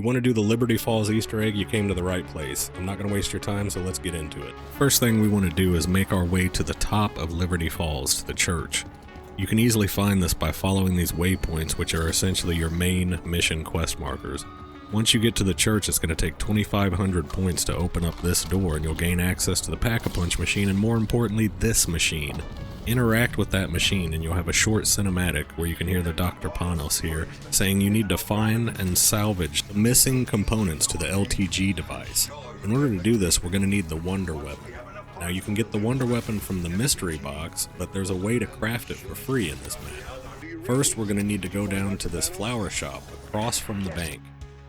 want to do the Liberty Falls Easter egg, you came to the right place. I'm not going to waste your time, so let's get into it. First thing we want to do is make our way to the top of Liberty Falls, to the church. You can easily find this by following these waypoints, which are essentially your main mission quest markers. Once you get to the church, it's going to take 2,500 points to open up this door, and you'll gain access to the Pack-a-Punch machine, and more importantly, this machine. Interact with that machine and you'll have a short cinematic where you can hear the Dr. Panos here saying you need to find and salvage the missing components to the LTG device. In order to do this, we're going to need the Wonder Weapon. Now you can get the Wonder Weapon from the mystery box, but there's a way to craft it for free in this map. First, we're going to need to go down to this flower shop across from the bank,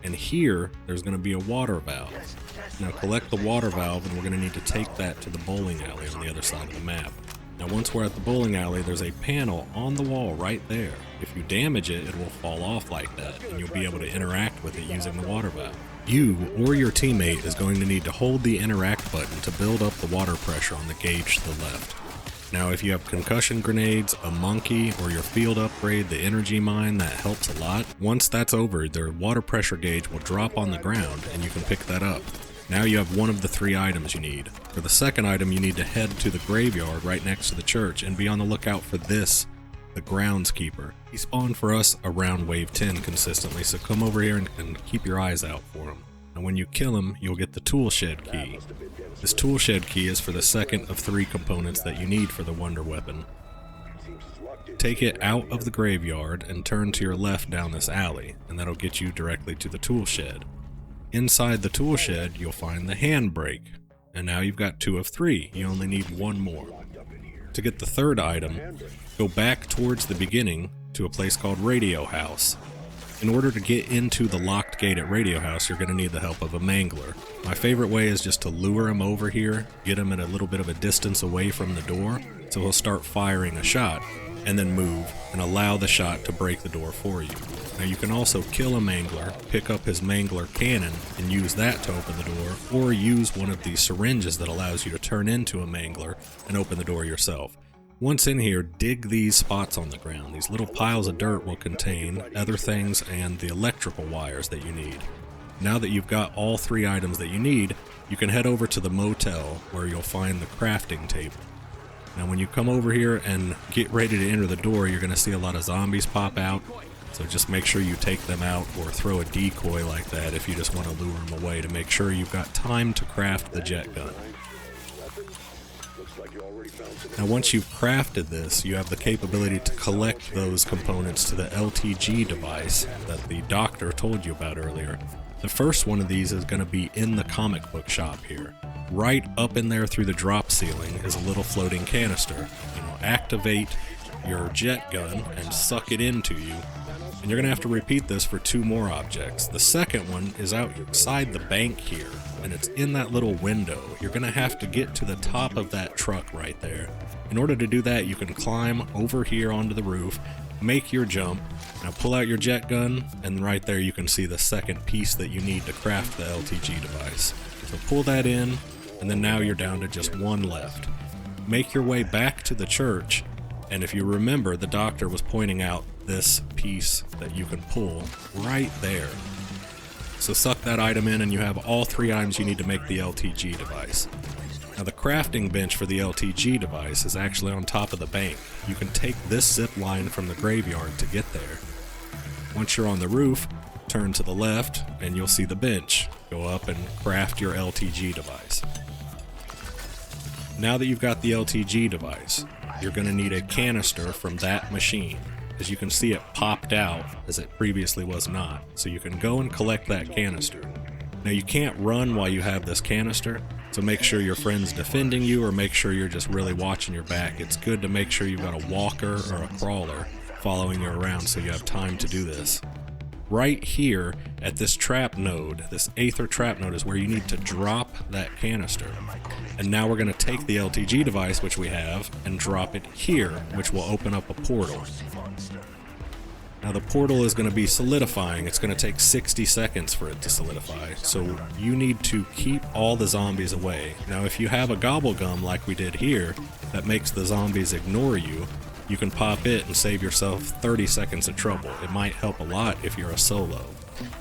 and here there's going to be a water valve. Now collect the water valve and we're going to need to take that to the bowling alley on the other side of the map. Now once we're at the bowling alley, there's a panel on the wall right there. If you damage it, it will fall off like that, and you'll be able to interact with it using the water valve. You or your teammate is going to need to hold the interact button to build up the water pressure on the gauge to the left. Now if you have concussion grenades, a monkey, or your field upgrade, the energy mine, that helps a lot. Once that's over, the water pressure gauge will drop on the ground and you can pick that up. Now you have one of the 3 items you need. For the second item, you need to head to the graveyard right next to the church and be on the lookout for this, the groundskeeper. He spawned for us around wave 10 consistently, so come over here and keep your eyes out for him. And when you kill him, you'll get the tool shed key. This tool shed key is for the second of 3 components that you need for the Wonder Weapon. Take it out of the graveyard and turn to your left down this alley, and that'll get you directly to the tool shed. Inside the tool shed, you'll find the handbrake, and now you've got 2 of 3. You only need 1 more. To get the third item, go back towards the beginning to a place called Radio House. In order to get into the locked gate at Radio House, you're going to need the help of a mangler. My favorite way is just to lure him over here, get him at a little bit of a distance away from the door, so he'll start firing a shot, and then move and allow the shot to break the door for you. Now you can also kill a mangler, pick up his mangler cannon, and use that to open the door, or use one of these syringes that allows you to turn into a mangler and open the door yourself. Once in here, dig these spots on the ground. These little piles of dirt will contain other things and the electrical wires that you need. Now that you've got all 3 items that you need, you can head over to the motel where you'll find the crafting table. Now when you come over here and get ready to enter the door, you're going to see a lot of zombies pop out. So just make sure you take them out or throw a decoy like that if you just want to lure them away to make sure you've got time to craft the JetGun. Now once you've crafted this, you have the capability to collect those components to the LTG device that the doctor told you about earlier. The first one of these is going to be in the comic book shop here. Right up in there through the drop ceiling is a little floating canister. Activate your JetGun and suck it into you. And you're going to have to repeat this for 2 more objects. The second one is outside the bank here, and it's in that little window. You're going to have to get to the top of that truck right there. In order to do that, you can climb over here onto the roof, make your jump. Now pull out your JetGun, and right there you can see the second piece that you need to craft the LTG device. So pull that in, and then now you're down to just 1 left. Make your way back to the church, and if you remember, the doctor was pointing out this piece that you can pull right there. So suck that item in and you have all 3 items you need to make the LTG device. Now the crafting bench for the LTG device is actually on top of the bank. You can take this zip line from the graveyard to get there. Once you're on the roof, turn to the left and you'll see the bench. Go up and craft your LTG device. Now that you've got the LTG device, you're going to need a canister from that machine. As you can see, it popped out as it previously was not, so you can go and collect that canister. Now you can't run while you have this canister, so make sure your friend's defending you or make sure you're just really watching your back. It's good to make sure you've got a walker or a crawler following you around so you have time to do this. Right here at this trap node, this Aether trap node, is where you need to drop that canister. And now we're going to take the LTG device, which we have, and drop it here, which will open up a portal. Now the portal is going to be solidifying. It's going to take 60 seconds for it to solidify, so you need to keep all the zombies away. Now if you have a gobblegum like we did here that makes the zombies ignore you, you can pop it and save yourself 30 seconds of trouble. It might help a lot if you're a solo.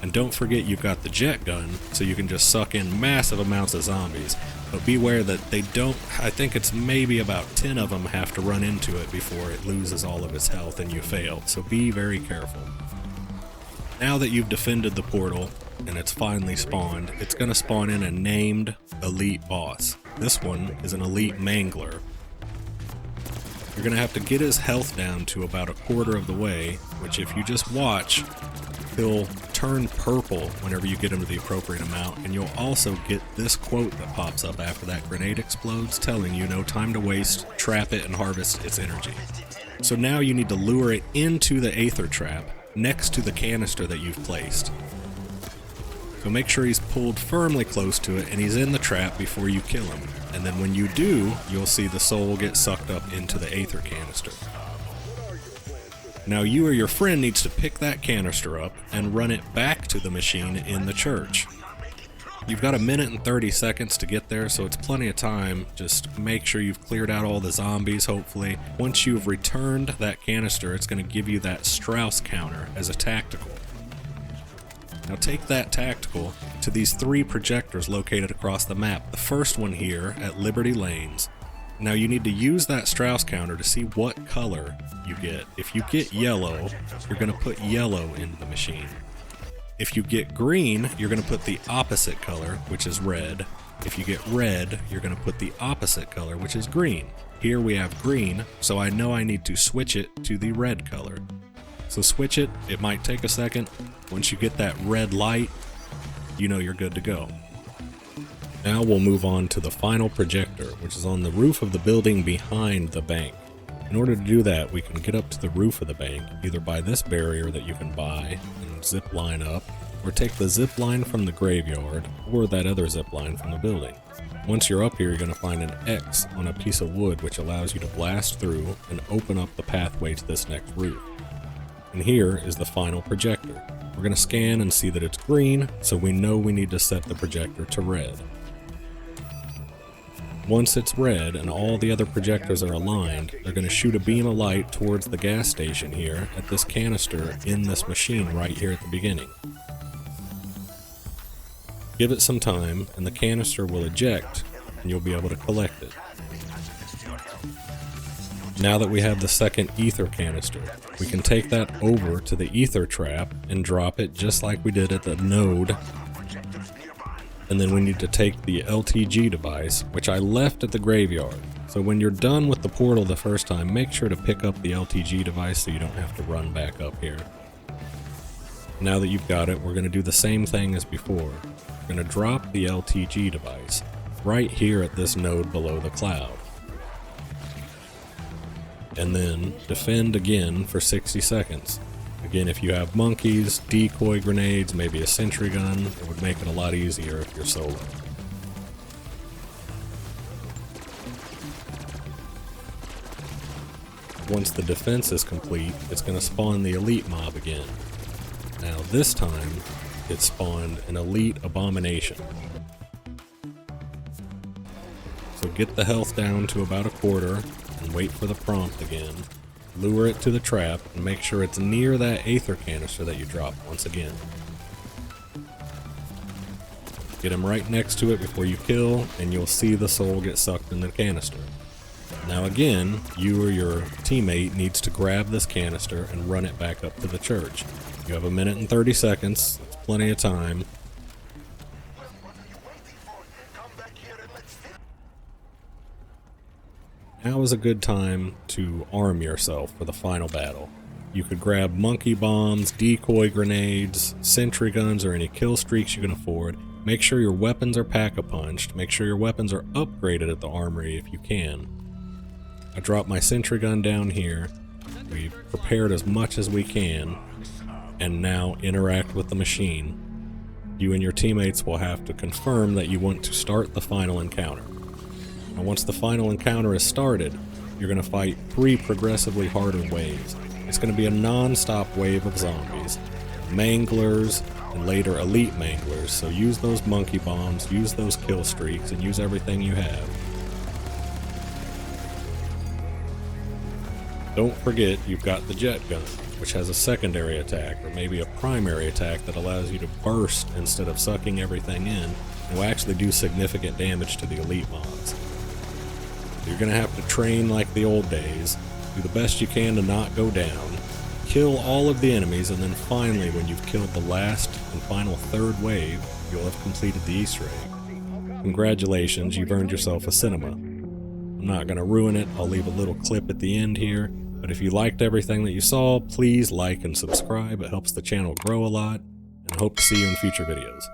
And don't forget you've got the JetGun, so you can just suck in massive amounts of zombies. But beware that they don't, I think it's maybe about 10 of them have to run into it before it loses all of its health and you fail, so be very careful. Now that you've defended the portal, and it's finally spawned, it's going to spawn in a named elite boss. This one is an elite mangler. You're going to have to get his health down to about a quarter of the way, which if you just watch, he'll turn purple whenever you get him to the appropriate amount, and you'll also get this quote that pops up after that grenade explodes telling you no time to waste, trap it, and harvest its energy. So now you need to lure it into the Aether trap next to the canister that you've placed. So make sure he's pulled firmly close to it and he's in the trap before you kill him. And then when you do, you'll see the soul get sucked up into the Aether canister. Now you or your friend needs to pick that canister up and run it back to the machine in the church. You've got 1 minute and 30 seconds to get there, so it's plenty of time. Just make sure you've cleared out all the zombies, hopefully. Once you've returned that canister, it's going to give you that Strauss counter as a tactical. Now take that tactical to these 3 projectors located across the map. The first one here at Liberty Lanes. Now you need to use that Strauss counter to see what color you get. If you get yellow, you're going to put yellow into the machine. If you get green, you're going to put the opposite color, which is red. If you get red, you're going to put the opposite color, which is green. Here we have green, so I know I need to switch it to the red color. So switch it, it might take a second. Once you get that red light, you know you're good to go. Now we'll move on to the final projector, which is on the roof of the building behind the bank. In order to do that, we can get up to the roof of the bank, either by this barrier that you can buy and zip line up, or take the zip line from the graveyard, or that other zip line from the building. Once you're up here, you're going to find an X on a piece of wood, which allows you to blast through and open up the pathway to this next roof. And here is the final projector. We're going to scan and see that it's green, so we know we need to set the projector to red. Once it's red and all the other projectors are aligned, they're going to shoot a beam of light towards the gas station here at this canister in this machine right here at the beginning. Give it some time and the canister will eject and you'll be able to collect it. Now that we have the second Aether canister, we can take that over to the Aether trap and drop it just like we did at the node. And then we need to take the LTG device, which I left at the graveyard. So when you're done with the portal the first time, make sure to pick up the LTG device so you don't have to run back up here. Now that you've got it, we're going to do the same thing as before. We're going to drop the LTG device right here at this node below the cloud. And then defend again for 60 seconds. Again, if you have monkeys, decoy grenades, maybe a sentry gun, it would make it a lot easier if you're solo. Once the defense is complete, it's going to spawn the elite mob again. Now this time, it spawned an elite abomination. So get the health down to about a quarter and wait for the prompt again. Lure it to the trap and make sure it's near that Aether canister that you dropped once again. Get him right next to it before you kill, and you'll see the soul get sucked in the canister. Now again, you or your teammate needs to grab this canister and run it back up to the church. You have 1 minute and 30 seconds, that's plenty of time. Now is a good time to arm yourself for the final battle. You could grab monkey bombs, decoy grenades, sentry guns, or any kill streaks you can afford. Make sure your weapons are pack-a-punched. Make sure your weapons are upgraded at the armory if you can. I dropped my sentry gun down here. We've prepared as much as we can, and now interact with the machine. You and your teammates will have to confirm that you want to start the final encounter. Now once the final encounter is started, you're going to fight 3 progressively harder waves. It's going to be a non-stop wave of zombies, manglers, and later elite manglers, so use those monkey bombs, use those kill streaks, and use everything you have. Don't forget you've got the JetGun, which has a secondary attack or maybe a primary attack that allows you to burst instead of sucking everything in, and will actually do significant damage to the elite mobs. You're going to have to train like the old days, do the best you can to not go down, kill all of the enemies, and then finally when you've killed the last and final third wave, you'll have completed the Easter egg. Congratulations, you've earned yourself a cinema. I'm not going to ruin it, I'll leave a little clip at the end here, but if you liked everything that you saw, please like and subscribe, it helps the channel grow a lot, and I hope to see you in future videos.